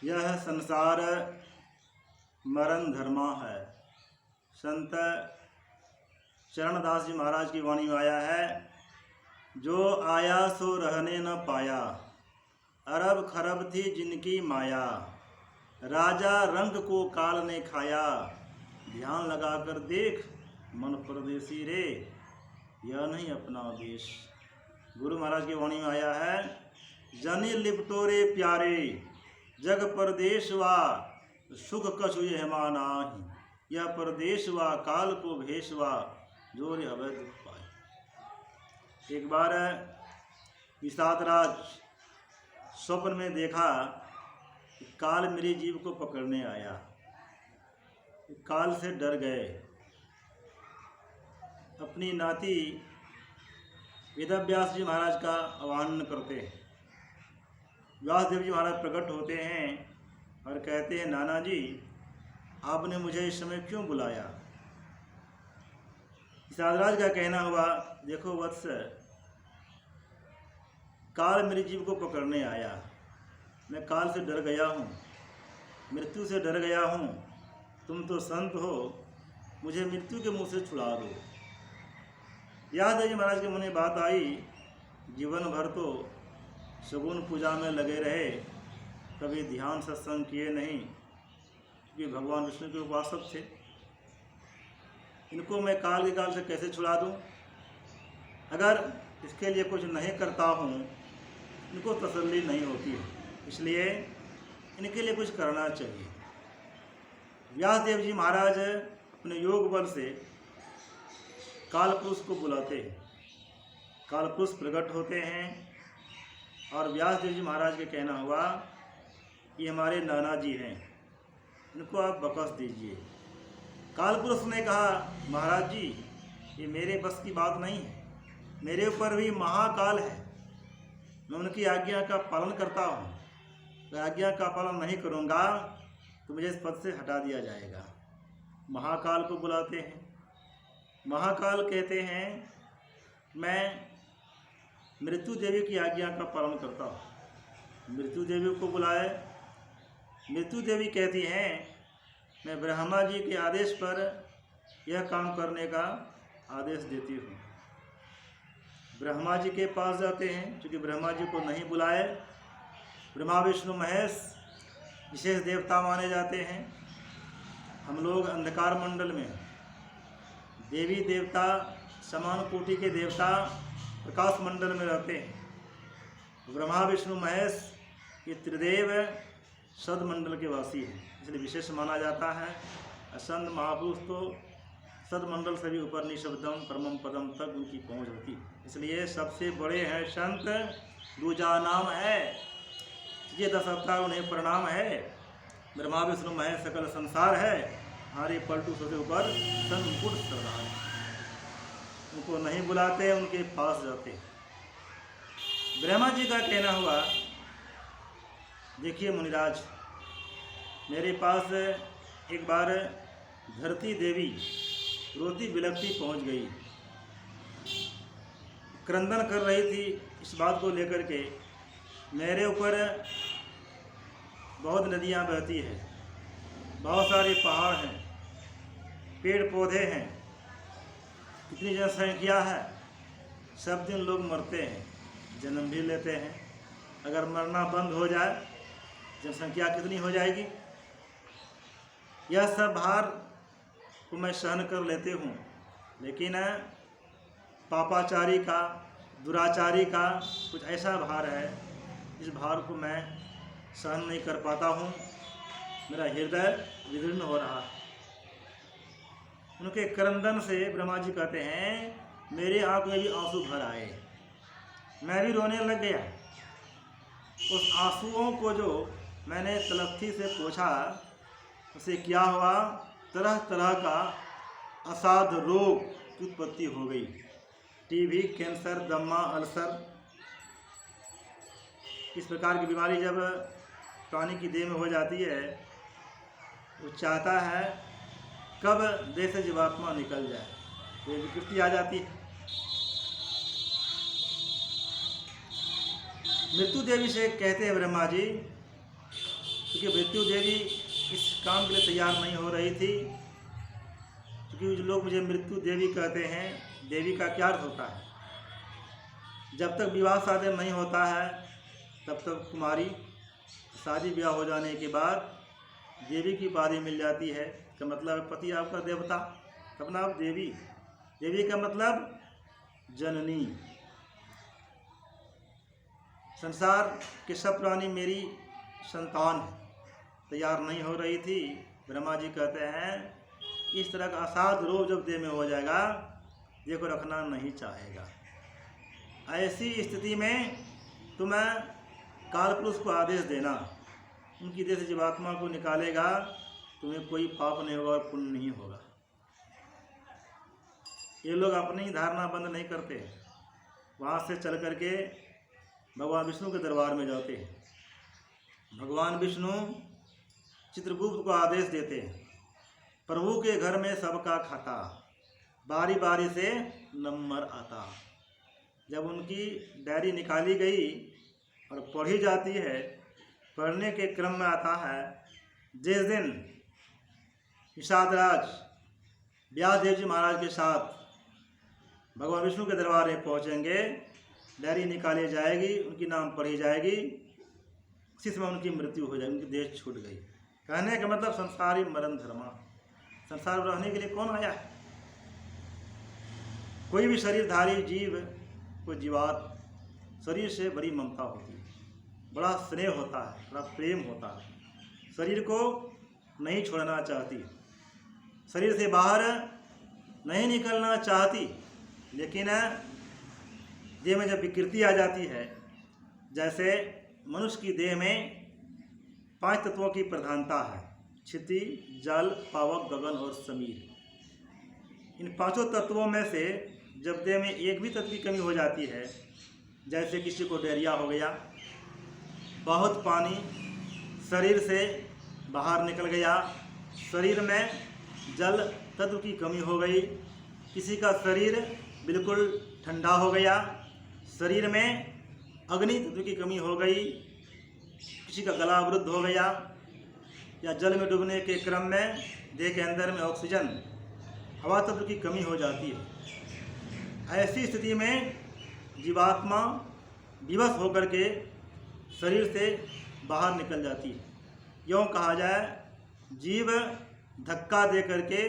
यह संसार मरण धर्मा है। संत चरणदास जी महाराज की वाणी में आया है, जो आया सो रहने न पाया, अरब खरब थी जिनकी माया, राजा रंग को काल ने खाया, ध्यान लगा कर देख मन परदेसी रे, यह नहीं अपना देश। गुरु महाराज की वाणी में आया है, जनि लिपटोरे प्यारे, जग परदेश वा सुख कछु यह मानाहि, यह परदेश वा काल को भेष वा जोर अवैध पाए। एक बार विषादराज स्वप्न में देखा कि काल मेरी जीव को पकड़ने आया। काल से डर गए। अपनी नाती वेदव्यास जी महाराज का आह्वान करते हैं। व्यासदेव जी महाराज प्रकट होते हैं और कहते हैं, नाना जी आपने मुझे इस समय क्यों बुलाया। विषादराज का कहना हुआ, देखो वत्स, काल मेरी जीव को पकड़ने आया, मैं काल से डर गया हूँ, मृत्यु से डर गया हूँ, तुम तो संत हो, मुझे मृत्यु के मुँह से छुड़ा दो। व्यासदेव जी महाराज के मन में बात आई, जीवन भर तो सगुन पूजा में लगे रहे, कभी ध्यान सत्संग किए नहीं, क्योंकि भगवान विष्णु के उपासक थे। इनको मैं काल के काल से कैसे छुड़ा दूं? अगर इसके लिए कुछ नहीं करता हूं, इनको तसल्ली नहीं होती है, इसलिए इनके लिए कुछ करना चाहिए। व्यासदेव जी महाराज अपने योग बल से काल पुरुष को बुलाते हैं। काल पुरुष प्रकट होते हैं और व्यासदेव जी महाराज के कहना हुआ, ये हमारे नाना जी हैं, इनको आप बकस दीजिए। काल पुरुष ने कहा, महाराज जी ये मेरे बस की बात नहीं है, मेरे ऊपर भी महाकाल है, मैं उनकी आज्ञा का पालन करता हूँ, मैं आज्ञा का पालन नहीं करूँगा तो मुझे इस पद से हटा दिया जाएगा। महाकाल को बुलाते हैं। महाकाल कहते हैं, मैं मृत्यु देवी की आज्ञा का पालन करता हूँ। मृत्यु देवी को बुलाए। मृत्यु देवी कहती हैं, मैं ब्रह्मा जी के आदेश पर यह काम करने का आदेश देती हूँ। ब्रह्मा जी के पास जाते हैं, क्योंकि ब्रह्मा जी को नहीं बुलाए। ब्रह्मा विष्णु महेश विशेष देवता माने जाते हैं। हम लोग अंधकार मंडल में देवी देवता, समान कोटि के देवता प्रकाश मंडल में रहते हैं। ब्रह्मा विष्णु महेश ये त्रिदेव सद मंडल के वासी हैं, इसलिए विशेष माना जाता है। असंत महापुरुष तो सद मंडल से भी ऊपर निशब्दम परमम पदम तक उनकी पहुंच होती है, इसलिए सबसे बड़े हैं संत, दूजा नाम है, ये 10 अवतार उन्हें प्रणाम है। ब्रह्मा विष्णु महेश सकल संसार है, हमारे पलटू सबसे ऊपर संकुट सरदार है। उनको नहीं बुलाते, उनके पास जाते। ब्रह्मा जी का कहना हुआ, देखिए मुनिराज, मेरे पास एक बार धरती देवी रोती बिलखती पहुंच गई, क्रंदन कर रही थी इस बात को लेकर के, मेरे ऊपर बहुत नदियां बहती हैं, बहुत सारे पहाड़ हैं, पेड़ पौधे हैं, कितनी जनसंख्या है, सब दिन लोग मरते हैं, जन्म भी लेते हैं। अगर मरना बंद हो जाए, जनसंख्या कितनी हो जाएगी। यह सब भार को मैं सहन कर लेती हूँ, लेकिन पापाचारी का, दुराचारी का कुछ ऐसा भार है, इस भार को मैं सहन नहीं कर पाता हूँ, मेरा हृदय विदीर्ण हो रहा है। उनके क्रंदन से ब्रह्मा जी कहते हैं, मेरे आँख में भी आंसू भर आए, मैं भी रोने लग गया। उस आंसुओं को जो मैंने तलफ्थी से पोंछा, उसे क्या हुआ, तरह तरह का असाध्य रोग की उत्पत्ति हो गई। टीबी, कैंसर, दमा, अल्सर, इस प्रकार की बीमारी जब प्राणी की देह में हो जाती है, वो चाहता है कब देह से जीवात्मा निकल जाए, तो विकृति आ जाती है। मृत्यु देवी से कहते हैं ब्रह्मा जी, क्योंकि मृत्यु देवी इस काम के लिए तैयार नहीं हो रही थी। क्योंकि जो लोग मुझे मृत्यु देवी कहते हैं, देवी का क्या अर्थ होता है? जब तक विवाह शादी नहीं होता है तब तक कुमारी, शादी ब्याह हो जाने के बाद देवी की उपाधि मिल जाती है। का मतलब है पति आपका देवता, तब ना आप देवी। देवी का मतलब जननी। संसार के सब प्राणी मेरी संतान है, तैयार नहीं हो रही थी। ब्रह्मा जी कहते हैं इस तरह का असाध रोग जब देह में हो जाएगा, देह को रखना नहीं चाहेगा। ऐसी स्थिति में तुम्हें कालपुरुष को आदेश देना, उनकी देह से जीवात्मा को निकालेगा, तुम्हें कोई पाप नहीं होगा और पुण्य नहीं होगा। ये लोग अपनी धारणा बंद नहीं करते, वहाँ से चल करके भगवान विष्णु के दरबार में जाते हैं। भगवान विष्णु चित्रगुप्त को आदेश देते हैं, प्रभु के घर में सबका खाता, बारी बारी से नंबर आता। जब उनकी डायरी निकाली गई और पढ़ी जाती है, पढ़ने के क्रम में आता है जिस दिन निषादराज व्यासदेव जी महाराज के साथ भगवान विष्णु के दरबार में पहुँचेंगे, डायरी निकाली जाएगी, उनकी नाम पढ़ी जाएगी, उसी समय उनकी मृत्यु हो जाएगी, उनकी देह छूट गई। कहने का मतलब संसारी मरण धर्मा, संसार में रहने के लिए कौन आया है? कोई भी शरीरधारी जीव, कोई जीवात, शरीर से बड़ी ममता होती है, बड़ा स्नेह होता है, बड़ा प्रेम होता है, शरीर को नहीं छोड़ना चाहती, शरीर से बाहर नहीं निकलना चाहती। लेकिन देह में जब विकृति आ जाती है, जैसे मनुष्य की देह में 5 तत्वों की प्रधानता है, क्षिति, जल, पावक, गगन और समीर। इन 5 तत्वों में से जब देह में एक भी तत्व की कमी हो जाती है, जैसे किसी को डायरिया हो गया, बहुत पानी शरीर से बाहर निकल गया, शरीर में जल तत्व की कमी हो गई, किसी का शरीर बिल्कुल ठंडा हो गया, शरीर में अग्नि तत्व की कमी हो गई, किसी का गला अवरुद्ध हो गया, या जल में डूबने के क्रम में देह के अंदर में ऑक्सीजन, हवा तत्व की कमी हो जाती है। ऐसी स्थिति में जीवात्मा विवश होकर के शरीर से बाहर निकल जाती है। यूँ कहा जाए, जीव धक्का दे करके,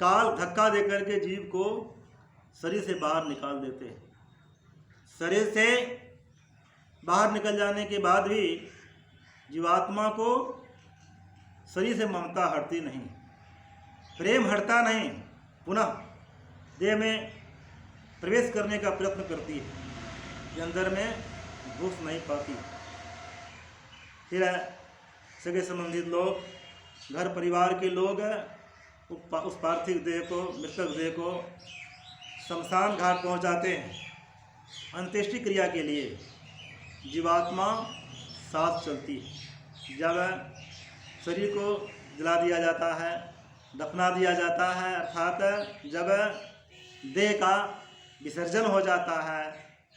काल धक्का दे करके जीव को शरीर से बाहर निकाल देते हैं। शरीर से बाहर निकल जाने के बाद भी जीवात्मा को शरीर से ममता हटती नहीं, प्रेम हटता नहीं, पुनः देह में प्रवेश करने का प्रयत्न करती है, ये अंदर में घुस नहीं पाती। फिर सगे संबंधित लोग, घर परिवार के लोग उस पार्थिव देह को, मृतक देह को शमशान घाट पहुंचाते हैं। अंत्येष्टि क्रिया के लिए जीवात्मा साथ चलती है। जब शरीर को जला दिया जाता है, दफना दिया जाता है, अर्थात जब देह का विसर्जन हो जाता है,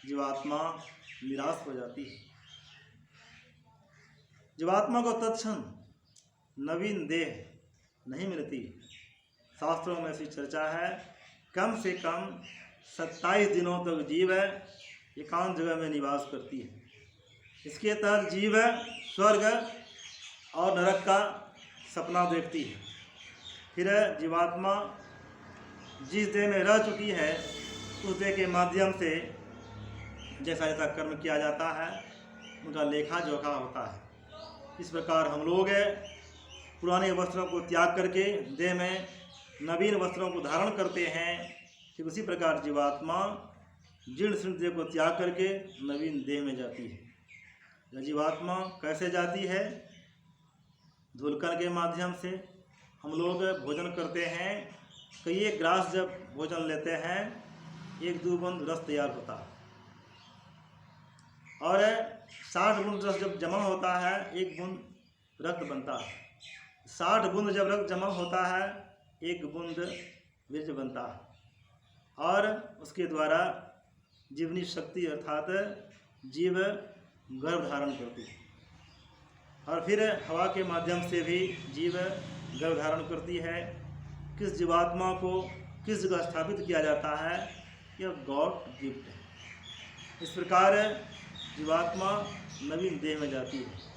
जीवात्मा निराश हो जाती है। जीवात्मा को तत्क्षण नवीन देह नहीं मिलती। शास्त्रों में ऐसी चर्चा है, कम से कम 27 दिनों तक जीव एकांत जगह में निवास करती है। इसके तहत जीव स्वर्ग और नरक का सपना देखती है। फिर जीवात्मा जिस देह में रह चुकी है, उस देह के माध्यम से जैसा जैसा कर्म किया जाता है, उनका लेखा जोखा होता है। इस प्रकार हम लोग पुराने वस्त्रों को त्याग करके देह में नवीन वस्त्रों को धारण करते हैं। ठीक उसी प्रकार जीवात्मा जीर्ण शीर्ण देह को त्याग करके नवीन देह में जाती है। जीवात्मा कैसे जाती है? धूलकण के माध्यम से। हम लोग भोजन करते हैं, कई एक ग्रास जब भोजन लेते हैं, 1-2 बूंद रस तैयार होता है, और 60 बूंद रस जब जमा होता है, 1 बूंद रक्त बनता है। 60 बूंद जब रक्त जमा होता है, 1 बूंद वीर्य बनता है, और उसके द्वारा जीवनी शक्ति अर्थात जीव गर्भ धारण करती है। और फिर हवा के माध्यम से भी जीव गर्भ धारण करती है। किस जीवात्मा को किस जगह स्थापित किया जाता है, यह गॉड गिफ्ट है। इस प्रकार जीवात्मा नवीन देह में जाती है।